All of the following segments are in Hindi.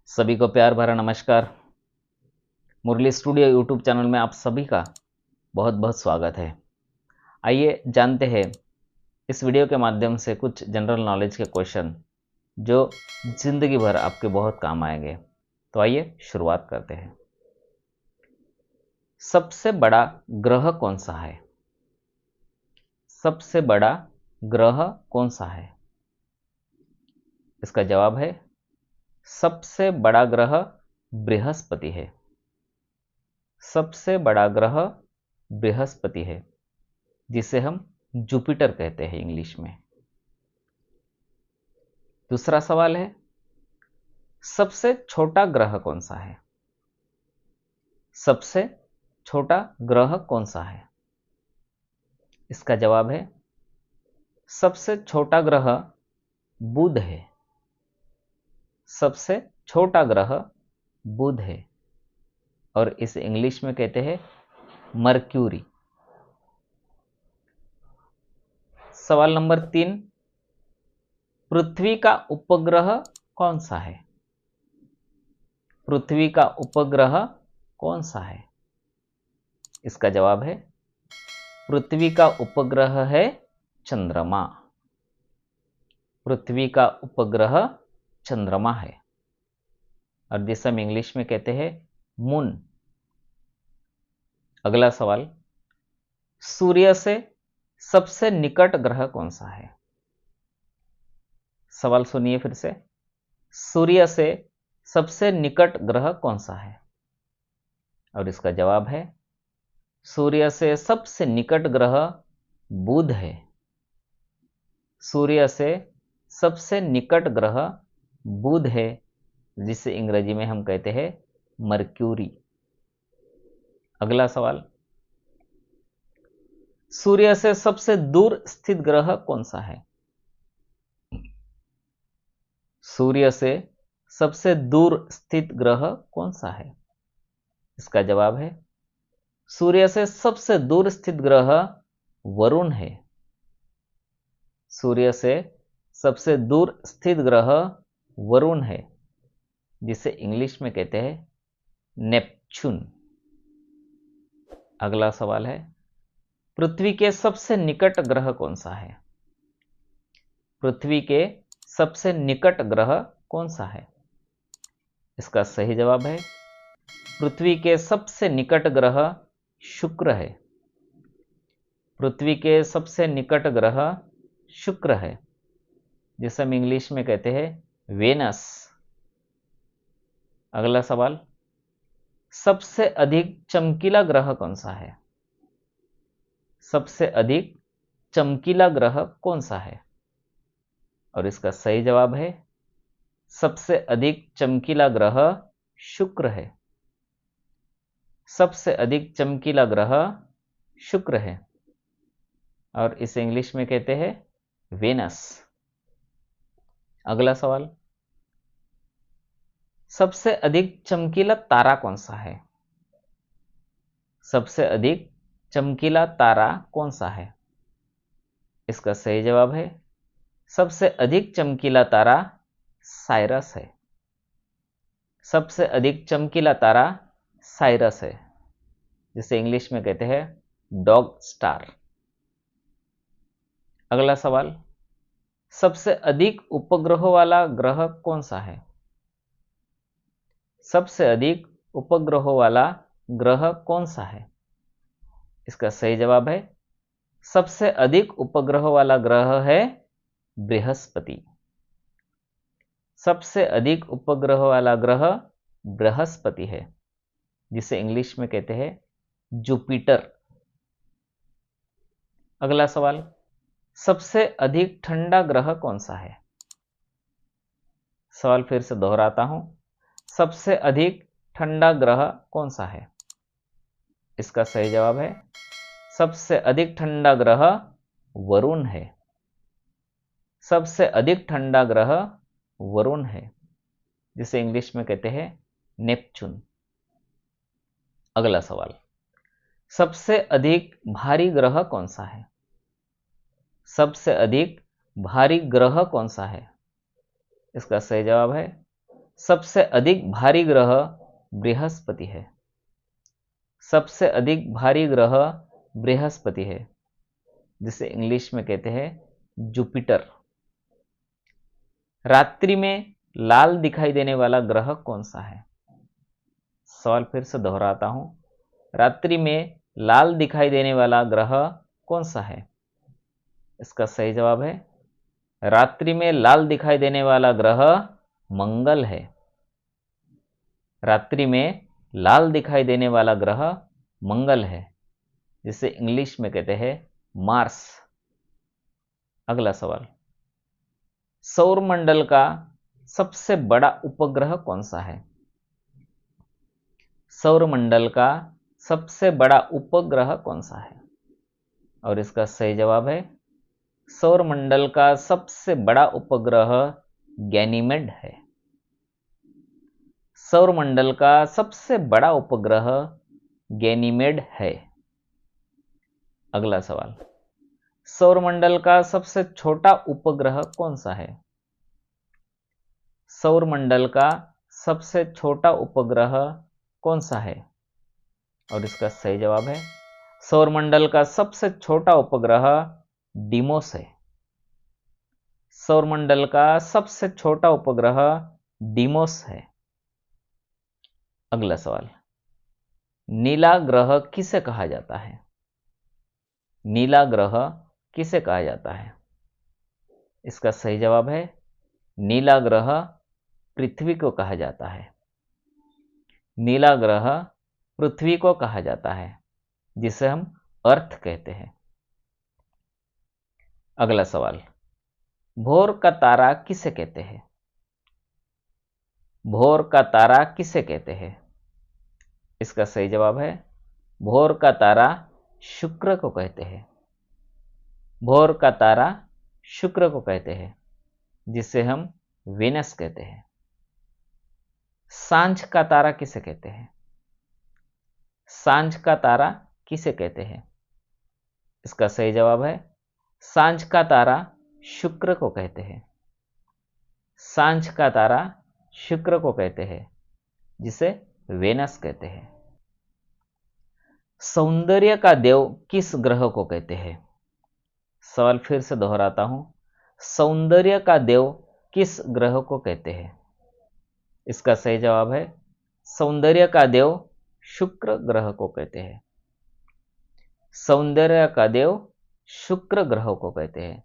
सभी को प्यार भरा नमस्कार। मुरली स्टूडियो यूट्यूब चैनल में आप सभी का बहुत बहुत स्वागत है। आइए जानते हैं इस वीडियो के माध्यम से कुछ जनरल नॉलेज के क्वेश्चन जो जिंदगी भर आपके बहुत काम आएंगे। तो आइए शुरुआत करते हैं। सबसे बड़ा ग्रह कौन सा है? सबसे बड़ा ग्रह कौन सा है? इसका जवाब है सबसे बड़ा ग्रह बृहस्पति है। सबसे बड़ा ग्रह बृहस्पति है, जिसे हम जुपिटर कहते हैं इंग्लिश में। दूसरा सवाल है, सबसे छोटा ग्रह कौन सा है? सबसे छोटा ग्रह कौन सा है? इसका जवाब है सबसे छोटा ग्रह बुध है। सबसे छोटा ग्रह बुध है और इसे इंग्लिश में कहते हैं मर्क्यूरी। सवाल नंबर 3, पृथ्वी का उपग्रह कौन सा है? पृथ्वी का उपग्रह कौन सा है? इसका जवाब है पृथ्वी का उपग्रह है चंद्रमा। पृथ्वी का उपग्रह चंद्रमा है और जिसे हम इंग्लिश में कहते हैं मून। अगला सवाल, सूर्य से सबसे निकट ग्रह कौन सा है? सवाल सुनिए फिर से, सूर्य से सबसे निकट ग्रह कौन सा है? और इसका जवाब है सूर्य से सबसे निकट ग्रह बुध है। सूर्य से सबसे निकट ग्रह बुध है, जिसे अंग्रेजी में हम कहते हैं मर्क्यूरी। अगला सवाल, सूर्य से सबसे दूर स्थित ग्रह कौन सा है? सूर्य से सबसे दूर स्थित ग्रह कौन सा है? इसका जवाब है सूर्य से सबसे दूर स्थित ग्रह वरुण है। सूर्य से सबसे दूर स्थित ग्रह वरुण है, जिसे इंग्लिश में कहते हैं नेपच्यून। अगला सवाल है, पृथ्वी के सबसे निकट ग्रह कौन सा है? पृथ्वी के सबसे निकट ग्रह कौन सा है? इसका सही जवाब है पृथ्वी के सबसे निकट ग्रह शुक्र है। पृथ्वी के सबसे निकट ग्रह शुक्र है, जिसे हम इंग्लिश में कहते हैं वेनस। अगला सवाल, सबसे अधिक चमकीला ग्रह कौन सा है? सबसे अधिक चमकीला ग्रह कौन सा है? और इसका सही जवाब है सबसे अधिक चमकीला ग्रह शुक्र है। सबसे अधिक चमकीला ग्रह शुक्र है और इसे इंग्लिश में कहते हैं वेनस। अगला सवाल, सबसे अधिक चमकीला तारा कौन सा है? सबसे अधिक चमकीला तारा कौन सा है? इसका सही जवाब है सबसे अधिक चमकीला तारा साइरस है। सबसे अधिक चमकीला तारा साइरस है, जिसे इंग्लिश में कहते हैं डॉग स्टार। अगला सवाल, सबसे अधिक उपग्रहों वाला ग्रह कौन सा है? सबसे अधिक उपग्रहों वाला ग्रह कौन सा है? इसका सही जवाब है सबसे अधिक उपग्रहों वाला ग्रह है बृहस्पति। सबसे अधिक उपग्रह वाला ग्रह बृहस्पति है, जिसे इंग्लिश में कहते हैं जुपिटर। अगला सवाल, सबसे अधिक ठंडा ग्रह कौन सा है? सवाल फिर से दोहराता हूं, सबसे अधिक ठंडा ग्रह कौन सा है? इसका सही जवाब है सबसे अधिक ठंडा ग्रह वरुण है। सबसे अधिक ठंडा ग्रह वरुण है, जिसे इंग्लिश में कहते हैं नेपच्यून। अगला सवाल, सबसे अधिक भारी ग्रह कौन सा है? सबसे अधिक भारी ग्रह कौन सा है? इसका सही जवाब है सबसे अधिक भारी ग्रह बृहस्पति है। सबसे अधिक भारी ग्रह बृहस्पति है, जिसे इंग्लिश में कहते हैं जुपिटर। रात्रि में लाल दिखाई देने वाला ग्रह कौन सा है? सवाल फिर से दोहराता हूं, रात्रि में लाल दिखाई देने वाला ग्रह कौन सा है? इसका सही जवाब है, रात्रि में लाल दिखाई देने वाला ग्रह मंगल है। रात्रि में लाल दिखाई देने वाला ग्रह मंगल है, जिसे इंग्लिश में कहते हैं मार्स। अगला सवाल, सौरमंडल का सबसे बड़ा उपग्रह कौन सा है? सौरमंडल का सबसे बड़ा उपग्रह कौन सा है? और इसका सही जवाब है, सौरमंडल का सबसे बड़ा उपग्रह गैनीमेड है। सौरमंडल का सबसे बड़ा उपग्रह गैनीमेड है। अगला सवाल, सौरमंडल का सबसे छोटा उपग्रह कौन सा है? सौरमंडल का सबसे छोटा उपग्रह कौन सा है? और इसका सही जवाब है, सौरमंडल का सबसे छोटा उपग्रह डीमोस है। सौरमंडल का सबसे छोटा उपग्रह डीमोस है। अगला सवाल, नीला ग्रह किसे कहा जाता है? नीला ग्रह किसे कहा जाता है? इसका सही जवाब है, नीला ग्रह पृथ्वी को कहा जाता है। नीला ग्रह पृथ्वी को कहा जाता है, जिसे हम अर्थ कहते हैं। अगला सवाल, भोर का तारा किसे कहते हैं? भोर का तारा किसे कहते हैं? इसका सही जवाब है, भोर का तारा शुक्र को कहते हैं। भोर का तारा शुक्र को कहते हैं, जिसे हम वेनस कहते हैं। सांझ का तारा किसे कहते हैं? सांझ का तारा किसे कहते हैं? इसका सही जवाब है, सांझ का तारा शुक्र को कहते हैं। सांझ का तारा शुक्र को कहते हैं, जिसे वेनस कहते हैं। सौंदर्य का देव किस ग्रह को कहते हैं? सवाल फिर से दोहराता हूं, सौंदर्य का देव किस ग्रह को कहते हैं? इसका सही जवाब है, सौंदर्य का देव शुक्र ग्रह को कहते हैं। सौंदर्य का देव शुक्र ग्रह को कहते हैं,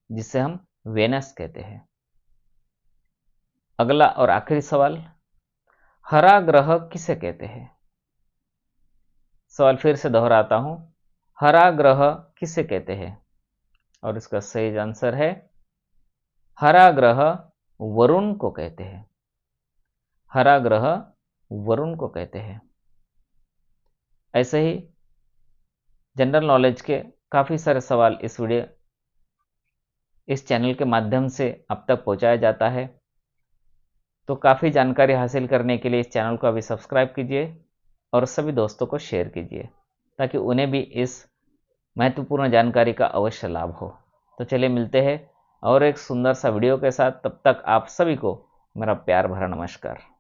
जिसे हम वेनस कहते हैं। अगला और आखिरी सवाल, हरा ग्रह किसे कहते हैं? सवाल फिर से दोहराता हूं, हरा ग्रह किसे कहते हैं? और इसका सही आंसर है, हरा ग्रह वरुण को कहते हैं। हरा ग्रह वरुण को कहते हैं। ऐसे ही जनरल नॉलेज के काफ़ी सारे सवाल इस चैनल के माध्यम से अब तक पहुंचाया जाता है। तो काफ़ी जानकारी हासिल करने के लिए इस चैनल को अभी सब्सक्राइब कीजिए और सभी दोस्तों को शेयर कीजिए, ताकि उन्हें भी इस महत्वपूर्ण जानकारी का अवश्य लाभ हो। तो चलिए मिलते हैं और एक सुंदर सा वीडियो के साथ। तब तक आप सभी को मेरा प्यार भरा नमस्कार।